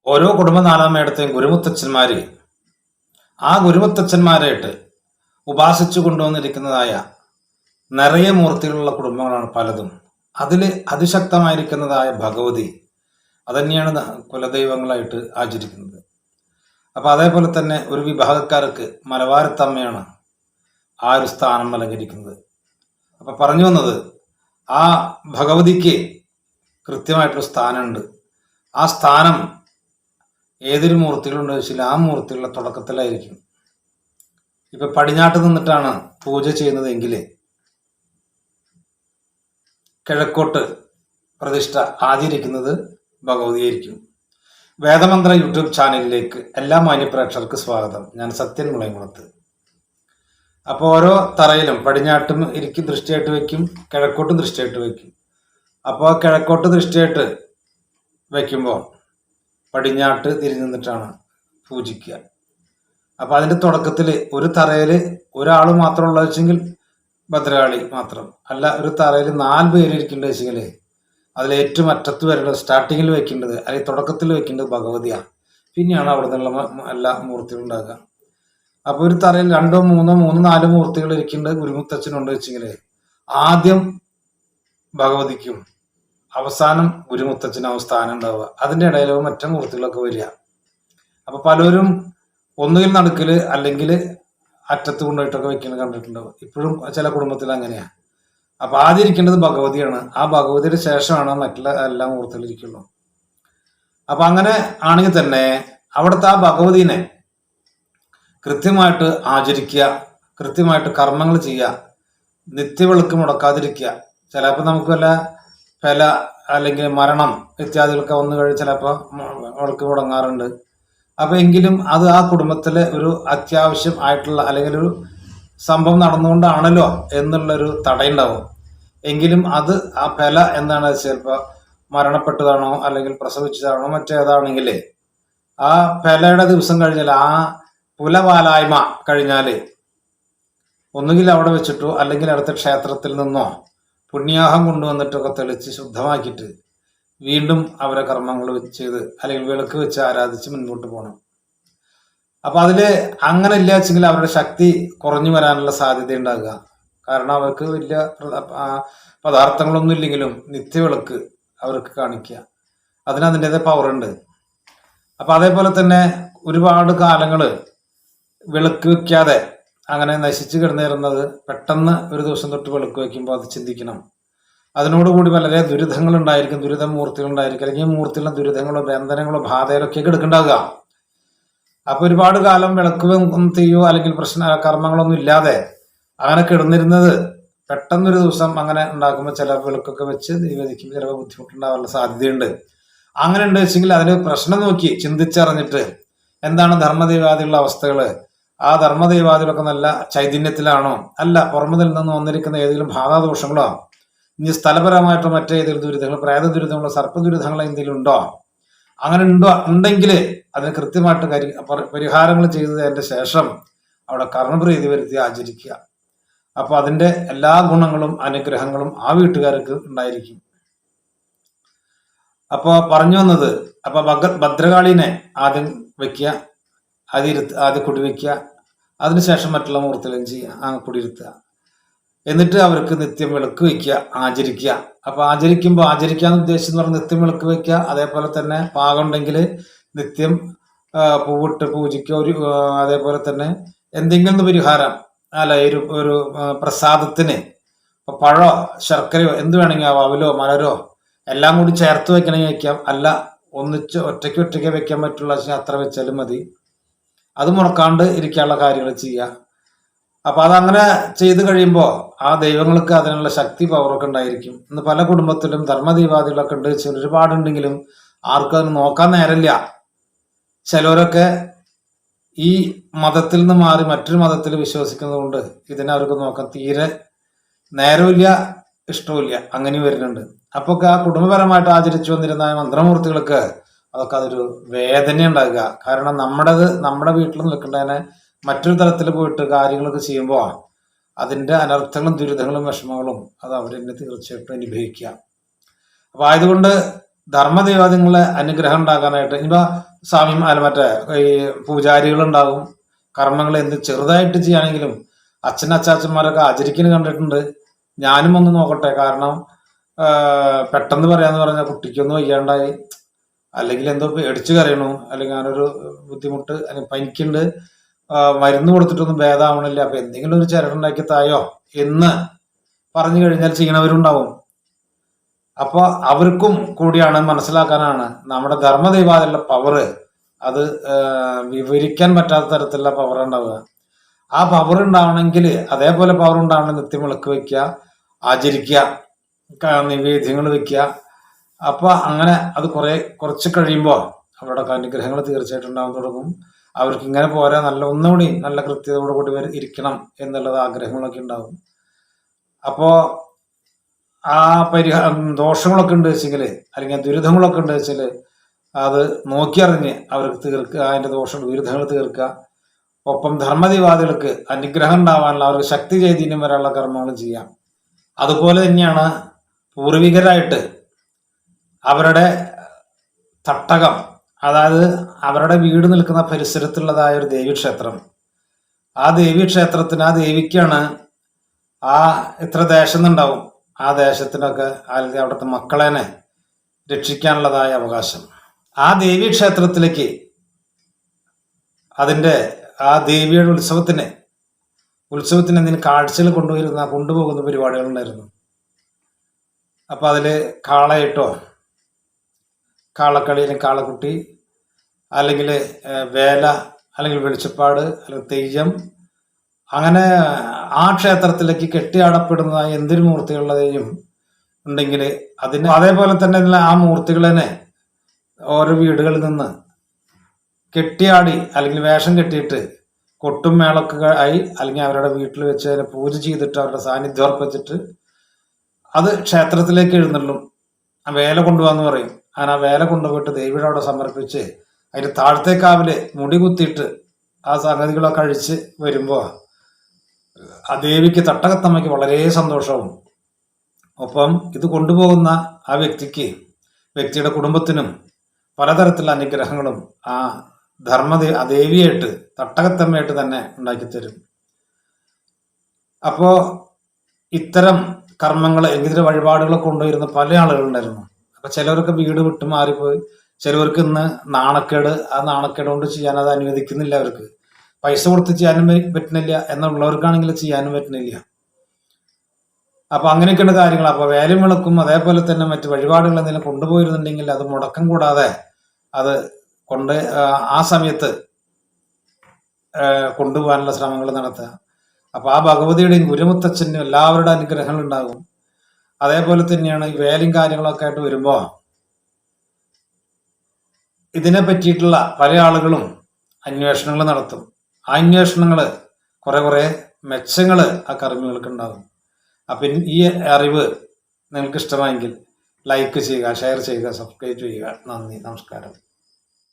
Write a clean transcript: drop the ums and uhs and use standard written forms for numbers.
ഓരോ കുടുംബനാഥാമേടത്തെയും ഗുരുമുത്തച്ഛന്മാര് ആ ഗുരുമുത്തച്ഛന്മാരായിട്ട് ഉപാസിച്ചു കൊണ്ടുവന്നിരിക്കുന്നതായ നിറയെ മൂർത്തികളുള്ള കുടുംബങ്ങളാണ് പലതും. അതിൽ അതിശക്തമായിരിക്കുന്നതായ ഭഗവതി അതന്നെയാണ് കുലദൈവങ്ങളായിട്ട് ആചരിക്കുന്നത്. അപ്പൊ അതേപോലെ തന്നെ ഒരു വിഭാഗക്കാർക്ക് മലവാരത്തമ്മയാണ് ആ ഒരു സ്ഥാനം നൽകിയിരിക്കുന്നത്. അപ്പൊ പറഞ്ഞു വന്നത്, ആ ഭഗവതിക്ക് കൃത്യമായിട്ടൊരു സ്ഥാനമുണ്ട്. ആ സ്ഥാനം ഏതൊരു മൂർത്തികളുണ്ട് വെച്ചാൽ ആ മൂർത്തികളുടെ തുടക്കത്തിലായിരിക്കും. ഇപ്പൊ പടിഞ്ഞാട്ട് നിന്നിട്ടാണ് പൂജ ചെയ്യുന്നതെങ്കിൽ കിഴക്കോട്ട് പ്രതിഷ്ഠ ആചരിക്കുന്നത് ഭഗവതിയായിരിക്കും. വേദമന്ത്ര യൂട്യൂബ് ചാനലിലേക്ക് എല്ലാ മാന്യപ്രേക്ഷകർക്ക് സ്വാഗതം. ഞാൻ സത്യൻ മുളയംകുളത്ത്. അപ്പോൾ ഓരോ തറയിലും പടിഞ്ഞാട്ടും ഇരിക്കും ദൃഷ്ടിയായിട്ട് വെക്കും, കിഴക്കോട്ടും ദൃഷ്ടിയായിട്ട് വെക്കും. അപ്പോൾ കിഴക്കോട്ട് ദൃഷ്ടിയായിട്ട് വയ്ക്കുമ്പോൾ പടിഞ്ഞാട്ട് തിരിഞ്ഞു നിന്നിട്ടാണ് പൂജിക്കുക. അപ്പോൾ അതിൻ്റെ തുടക്കത്തിൽ ഒരു തറയിൽ ഒരാൾ മാത്രമുള്ള വെച്ചെങ്കിൽ ഭദ്രകാളി മാത്രം അല്ല, ഒരു തറയിൽ 4 പേര് ഇരിക്കേണ്ടത് വെച്ചെങ്കിൽ അതിൽ ഏറ്റവും അറ്റത്ത് വരേണ്ടത് സ്റ്റാർട്ടിങ്ങിൽ വെക്കേണ്ടത് അല്ലെങ്കിൽ തുടക്കത്തിൽ വെക്കേണ്ടത് ഭഗവതിയാണ്. പിന്നെയാണ് അവിടെ നിന്നുള്ള എല്ലാ മൂർത്തികളും ഉണ്ടാകുക. അപ്പോൾ ഒരു തറയിൽ 2, 3, 4 മൂർത്തികൾ ഇരിക്കേണ്ടത് ഗുരുമുത്തച്ഛനുണ്ട് വെച്ചെങ്കിൽ ആദ്യം ഭഗവതിക്കും അവസാനം ഗുരുമുത്തച്ഛനാവും സ്ഥാനം ഉണ്ടാവുക. അതിൻ്റെ ഇടയിലോ മറ്റു മൂർത്തികളൊക്കെ വരിക. അപ്പൊ പലരും ഒന്നുകിൽ നടുക്കില് അല്ലെങ്കിൽ അറ്റത്ത് കൊണ്ടുപോയിട്ടൊക്കെ വെക്കുന്നത് കണ്ടിട്ടുണ്ടാവും. ഇപ്പോഴും ചില കുടുംബത്തിൽ അങ്ങനെയാണ്. അപ്പൊ ആദ്യം ഇരിക്കേണ്ടത് ഭഗവതിയാണ്. ആ ഭഗവതിയുടെ ശേഷമാണ് മറ്റുള്ള എല്ലാ മൂർത്തികളും ഇരിക്കുള്ളൂ. അപ്പൊ അങ്ങനെ ആണെങ്കിൽ തന്നെ അവിടുത്തെ ആ ഭഗവതിനെ കൃത്യമായിട്ട് ആചരിക്കുക, കൃത്യമായിട്ട് കർമ്മങ്ങൾ ചെയ്യുക, നിത്യവിളക്ക് മുടക്കാതിരിക്കുക. ചിലപ്പോൾ നമുക്ക് വല്ല ഫല അല്ലെങ്കിൽ മരണം ഇത്യാദികളൊക്കെ വന്നു കഴിഞ്ഞ് ചിലപ്പോൾ വിളക്ക് മുടങ്ങാറുണ്ട്. അപ്പൊ എങ്കിലും അത് ആ കുടുംബത്തിലെ ഒരു അത്യാവശ്യം ആയിട്ടുള്ള അല്ലെങ്കിൽ ഒരു സംഭവം നടന്നുകൊണ്ടാണല്ലോ എന്നുള്ളൊരു തടയുണ്ടാവും. എങ്കിലും അത് ആ ഫല എന്താണ് ചിലപ്പോൾ മരണപ്പെട്ടതാണോ അല്ലെങ്കിൽ പ്രസവിച്ചതാണോ മറ്റേതാണെങ്കിൽ ആ ഫലയുടെ ദിവസം കഴിഞ്ഞാൽ ആ പുലവാലായ്മ കഴിഞ്ഞാൽ ഒന്നുകിൽ അവിടെ വെച്ചിട്ടോ അല്ലെങ്കിൽ അടുത്ത ക്ഷേത്രത്തിൽ നിന്നോ പുണ്യാഹം കൊണ്ടുവന്നിട്ടൊക്കെ തെളിച്ച് ശുദ്ധമാക്കിയിട്ട് വീണ്ടും അവരെ കർമ്മങ്ങൾ ചെയ്ത് അല്ലെങ്കിൽ വിളക്ക് വെച്ച് ആരാധിച്ച് മുൻപോട്ട് പോകണം. അപ്പൊ അതില് അങ്ങനെ ഇല്ല വെച്ചെങ്കിൽ അവരുടെ ശക്തി കുറഞ്ഞു വരാനുള്ള സാധ്യത ഉണ്ടാകുക. കാരണം അവർക്ക് വലിയ പദാർത്ഥങ്ങളൊന്നും ഇല്ലെങ്കിലും നിത്യവിളക്ക് അവർക്ക് കാണിക്കുക, അതിനതിൻ്റെതായ പവറുണ്ട്. അപ്പൊ അതേപോലെ തന്നെ ഒരുപാട് കാലങ്ങള് വിളക്ക് വെക്കാതെ അങ്ങനെ നശിച്ചു കിടന്നിരുന്നത് പെട്ടെന്ന് ഒരു ദിവസം തൊട്ട് വിളക്ക് വയ്ക്കുമ്പോൾ അത് ചിന്തിക്കണം. അതിനോടുകൂടി വളരെ ദുരിതങ്ങൾ ഉണ്ടായിരിക്കും, ദുരിതമൂർത്തികൾ ഉണ്ടായിരിക്കും, അല്ലെങ്കിൽ മൂർത്തികളുടെ ദുരിതങ്ങളോ ബന്ധനങ്ങളോ ബാധയിലോ ഒക്കെ എടുക്കുന്നുണ്ടാവുക. അപ്പൊ ഒരുപാട് കാലം വിളക്ക് തീയോ അല്ലെങ്കിൽ കർമ്മങ്ങളൊന്നും ഇല്ലാതെ അങ്ങനെ കിടന്നിരുന്നത് പെട്ടെന്നൊരു ദിവസം അങ്ങനെ ഉണ്ടാക്കുമ്പോൾ ചില വിളക്കൊക്കെ വെച്ച് ദൈവതിക്കും ചിലപ്പോൾ ബുദ്ധിമുട്ടുണ്ടാവാനുള്ള സാധ്യതയുണ്ട്. അങ്ങനെ ഉണ്ട് വെച്ചെങ്കിൽ അതിന് പ്രശ്നം നോക്കി ചിന്തിച്ചറിഞ്ഞിട്ട് എന്താണ് ധർമ്മദൈവാദികളുടെ അവസ്ഥകള്, ആ ധർമ്മദൈവാദികളൊക്കെ നല്ല ചൈതന്യത്തിലാണോ, അല്ല പുറമതിൽ നിന്ന് വന്നിരിക്കുന്ന ഏതെങ്കിലും ബാധാദോഷങ്ങളോ, ഇനി സ്ഥലപരമായിട്ടോ മറ്റേതെങ്കിലും ദുരിതങ്ങൾ, പ്രേത ദുരിതങ്ങളോ സർപ്പ ദുരിതങ്ങളോ എന്തെങ്കിലും ഉണ്ടോ, അങ്ങനെ ഉണ്ടെങ്കിൽ അതിന് കൃത്യമായിട്ട് പരിഹാരങ്ങൾ ചെയ്തതിന്റെ ശേഷം അവിടെ കർണപ്രീതി വരുത്തി ആചരിക്കുക. അപ്പൊ അതിന്റെ എല്ലാ ഗുണങ്ങളും അനുഗ്രഹങ്ങളും ആ വീട്ടുകാർക്ക് ഉണ്ടായിരിക്കും. അപ്പൊ പറഞ്ഞു വന്നത്, അപ്പൊ ഭദ്രകാളീനെ ആദ്യം വെക്കുക, ആദ്യം കുടിവെക്കുക, അതിനുശേഷം മറ്റുള്ള മൂർത്തികളും ചെയ്യുക, കുടിയിരുത്തുക. എന്നിട്ട് അവർക്ക് നിത്യം വിളക്ക് വയ്ക്കുക, ആചരിക്കുക. അപ്പൊ ആചരിക്കുമ്പോൾ ആചരിക്കാന്ന് ഉദ്ദേശിച്ചെന്ന് പറഞ്ഞാൽ നിത്യം വിളക്ക് വയ്ക്കുക. അതേപോലെ തന്നെ പാകമുണ്ടെങ്കിൽ നിത്യം പൂവിട്ട് പൂജിക്കുക. അതേപോലെ തന്നെ എന്തെങ്കിലും പരിഹാരം അല്ല ഒരു പ്രസാദത്തിന് പഴോ ശർക്കരയോ എന്ത് വേണമെങ്കിൽ അവലോ മലരോ എല്ലാം കൂടി ചേർത്ത് വെക്കണമെങ്കിൽ വെക്കാം, അല്ല ഒറ്റയ്ക്ക് വെക്കാൻ പറ്റുള്ള അത്ര വെച്ചാലും മതി. അത് മുടക്കാണ്ട് ഇരിക്കാനുള്ള കാര്യങ്ങൾ ചെയ്യുക. അപ്പൊ അതങ്ങനെ ചെയ്തു കഴിയുമ്പോൾ ആ ദൈവങ്ങൾക്ക് അതിനുള്ള ശക്തി പവറൊക്കെ ഉണ്ടായിരിക്കും. ഇന്ന് പല കുടുംബത്തിലും ധർമ്മദൈവാദികളൊക്കെ ഉണ്ട്, ഒരുപാടുണ്ടെങ്കിലും ആർക്കും അതിന് നോക്കാൻ നേരമില്ല. ചിലവരൊക്കെ ഈ മതത്തിൽ നിന്ന് മാറി മറ്റൊരു മതത്തിൽ വിശ്വസിക്കുന്നത് കൊണ്ട് ഇതിനെ അവർക്ക് നോക്കാൻ തീരെ നേരമില്ല, ഇഷ്ടമില്ല, അങ്ങനെ വരുന്നുണ്ട്. അപ്പൊ ആ കുടുംബപരമായിട്ട് ആചരിച്ചു വന്നിരുന്ന മന്ത്രമൂർത്തികൾക്ക് അതൊക്കെ അതൊരു വേദന ഉണ്ടാകുക. കാരണം നമ്മുടെ വീട്ടിൽ നിൽക്കേണ്ടതിനെ മറ്റൊരു തലത്തിൽ പോയിട്ട് കാര്യങ്ങളൊക്കെ ചെയ്യുമ്പോൾ അതിന്റെ അനർത്ഥങ്ങളും ദുരിതങ്ങളും വിഷമങ്ങളും അത് അവരെന്നെ തീർച്ചയായിട്ടും അനുഭവിക്കുക. അപ്പൊ ആയതുകൊണ്ട് ധർമ്മദൈവാദികളെ അനുഗ്രഹം ഉണ്ടാകാനായിട്ട് ഇനിയിപ്പോ സ്വാമി അല്ല മറ്റേ ഈ പൂജാരികളുണ്ടാകും. കർമ്മങ്ങൾ എന്ത് ചെറുതായിട്ട് ചെയ്യുകയാണെങ്കിലും അച്ഛനച്ചാച്ചന്മാരൊക്കെ ആചരിക്കുന്ന കണ്ടിട്ടുണ്ട്. ഞാനും ഒന്ന് നോക്കട്ടെ. കാരണം പെട്ടെന്ന് പറയാന്ന് പറഞ്ഞാൽ കുട്ടിക്കൊന്നും വയ്യാണ്ടായി, അല്ലെങ്കിൽ എന്തോ പേടിച്ച് കരയണു, അല്ലെങ്കിൽ അങ്ങനൊരു ബുദ്ധിമുട്ട്, അല്ലെങ്കിൽ പനിക്കുണ്ട്, മരുന്ന് കൊടുത്തിട്ടൊന്നും ഭേദമാവണില്ല, അപ്പൊ എന്തെങ്കിലും ഒരു ചരടുണ്ടാക്കി തായോ എന്ന് പറഞ്ഞു കഴിഞ്ഞാൽ ചെയ്യണവരുണ്ടാവും. അപ്പൊ അവർക്കും കൂടിയാണ് മനസ്സിലാക്കാനാണ് നമ്മുടെ ധർമ്മദൈവാദികളുടെ പവറ്. അത് വിവരിക്കാൻ പറ്റാത്ത തരത്തിലുള്ള പവർ ഉണ്ടാവുക. ആ പവർ ഉണ്ടാവണമെങ്കിൽ അതേപോലെ പവർ ഉണ്ടാവണമെങ്കിൽ നിത്യം വിളക്ക് വെക്കുക, ആചരിക്കുക, നിവേദ്യങ്ങൾ വെക്കുക. അപ്പൊ അങ്ങനെ അത് കുറച്ച് കഴിയുമ്പോൾ അവരുടെ അനുഗ്രഹങ്ങൾ തീർച്ചയായിട്ടും ഉണ്ടാവാൻ തുടങ്ങും. അവർക്ക് ഇങ്ങനെ പോരാ, ഒന്നുകൂടി നല്ല കൃത്യതയോട് കൂടി ഇരിക്കണം എന്നുള്ളത് ആഗ്രഹങ്ങളൊക്കെ ഉണ്ടാവും. അപ്പോ ആ ദോഷങ്ങളൊക്കെ ഉണ്ട് വെച്ചെങ്കിൽ, അല്ലെങ്കിൽ ദുരിതങ്ങളൊക്കെ ഉണ്ട് വെച്ചാൽ അത് നോക്കിയറിഞ്ഞ് അവർക്ക് തീർക്കുക, അതിന്റെ ദുരിതങ്ങൾ തീർക്കുക. ഒപ്പം ധർമ്മദിവാദികൾക്ക് അനുഗ്രഹം ഉണ്ടാവാനുള്ള, അവർക്ക് ശക്തി ചൈതന്യം വരാനുള്ള കർമ്മങ്ങളും ചെയ്യാം. അതുപോലെ തന്നെയാണ് പൂർവികരായിട്ട് അവരുടെ തട്ടകം, അതായത് അവരുടെ വീട് നിൽക്കുന്ന പരിസരത്തുള്ളതായ ഒരു ദേവീക്ഷേത്രം. ആ ദേവീക്ഷേത്രത്തിന്, ആ ദേവിക്കാണ് ആ ഇത്ര ദേശം ഉണ്ടാവും, ആ ദേശത്തിനൊക്കെ അല്ലെങ്കിൽ അവിടുത്തെ മക്കളെനെ രക്ഷിക്കാനുള്ളതായ അവകാശം. ആ ദേവീക്ഷേത്രത്തിലേക്ക് അതിൻ്റെ ആ ദേവിയുടെ ഉത്സവത്തിന് എന്തെങ്കിലും കാഴ്ചകൾ കൊണ്ടുപോകുന്ന പരിപാടികളുണ്ടായിരുന്നു. അപ്പൊ അതില് കാളയിട്ടോ, കാളക്കളി അല്ലെങ്കിൽ കാളക്കുട്ടി, അല്ലെങ്കിൽ വേല, അല്ലെങ്കിൽ വെളിച്ചപ്പാട്, അല്ലെങ്കിൽ തെയ്യം, അങ്ങനെ ആ ക്ഷേത്രത്തിലേക്ക് കെട്ടിയാടപ്പെടുന്നതായ എന്തൊരു മൂർത്തികളുടെയും ഉണ്ടെങ്കിൽ അതിന് അതേപോലെ തന്നെ ആ മൂർത്തികളെ ഓരോ വീടുകളിൽ നിന്ന് കെട്ടിയാടി അല്ലെങ്കിൽ വേഷം കെട്ടിയിട്ട് കൊട്ടും മേളൊക്കെ ആയി, അല്ലെങ്കിൽ അവരുടെ വീട്ടിൽ വെച്ച് അതിനെ പൂജ ചെയ്തിട്ട് അവരുടെ സാന്നിധ്യം ഉറപ്പിച്ചിട്ട് അത് ക്ഷേത്രത്തിലേക്ക് എഴുന്നള്ളും. ആ വേല കൊണ്ടുപോകാന്ന് പറയും. അങ്ങനെ ആ വേല കൊണ്ടുപോയിട്ട് ദേവിയുടെ അവിടെ സമർപ്പിച്ച് അതിന്റെ താഴത്തേക്കാവില് മുടി കുത്തിയിട്ട് ആ സംഗതികളൊക്കെ കഴിച്ച് വരുമ്പോ ആ ദേവിക്ക്, തട്ടകത്തമ്മയ്ക്ക് വളരെ സന്തോഷവും. ഒപ്പം ഇത് കൊണ്ടുപോകുന്ന ആ വ്യക്തിയുടെ കുടുംബത്തിനും പലതരത്തിലുള്ള അനുഗ്രഹങ്ങളും ആ ദേവിയായിട്ട്, തട്ടകത്തമ്മയായിട്ട് തന്നെ ഉണ്ടാക്കിത്തരും. അപ്പോ ഇത്തരം കർമ്മങ്ങൾ, എങ്കിതിരെ വഴിപാടുകൾ കൊണ്ടുവരുന്ന പല ആളുകളുണ്ടായിരുന്നു. അപ്പൊ ചിലവർക്ക് വീട് വിട്ട് മാറിപ്പോയി, ചിലവർക്ക് ഇന്ന് നാണക്കേട്, ആ നാണക്കേട് കൊണ്ട് ചെയ്യാൻ അത് അനുവദിക്കുന്നില്ല. അവർക്ക് പൈസ കൊടുത്ത് ചെയ്യാനും പറ്റുന്നില്ല, എന്നുള്ളവർക്കാണെങ്കിൽ ചെയ്യാനും പറ്റുന്നില്ല. അപ്പൊ അങ്ങനെയൊക്കെയുള്ള കാര്യങ്ങൾ. അപ്പൊ വേലയും വിളക്കും അതേപോലെ തന്നെ മറ്റു വഴിപാടുകൾ എന്തെങ്കിലും കൊണ്ടുപോയിരുന്നുണ്ടെങ്കിൽ അത് മുടക്കം കൂടാതെ അത് ആ സമയത്ത് കൊണ്ടുപോകാനുള്ള ശ്രമങ്ങൾ നടത്തുക. അപ്പൊ ആ ഭഗവതിയുടെയും ഗുരുമുത്തച്ഛനും എല്ലാവരുടെ അനുഗ്രഹങ്ങൾ ഉണ്ടാകും. അതേപോലെ തന്നെയാണ് ഈ വേലയും കാര്യങ്ങളൊക്കെ ആയിട്ട് വരുമ്പോ ഇതിനെ പറ്റിയിട്ടുള്ള പല ആളുകളും അന്വേഷണങ്ങൾ നടത്തും. ആ അന്വേഷണങ്ങള് കുറെ മെച്ചങ്ങള് ആ കർമ്മികൾക്ക് ഉണ്ടാകും. അപ്പൊ ഈ അറിവ് നിങ്ങൾക്ക് ഇഷ്ടമായെങ്കിൽ ലൈക്ക് ചെയ്യുക, ഷെയർ ചെയ്യുക, സബ്സ്ക്രൈബ് ചെയ്യുക. നന്ദി, നമസ്കാരം.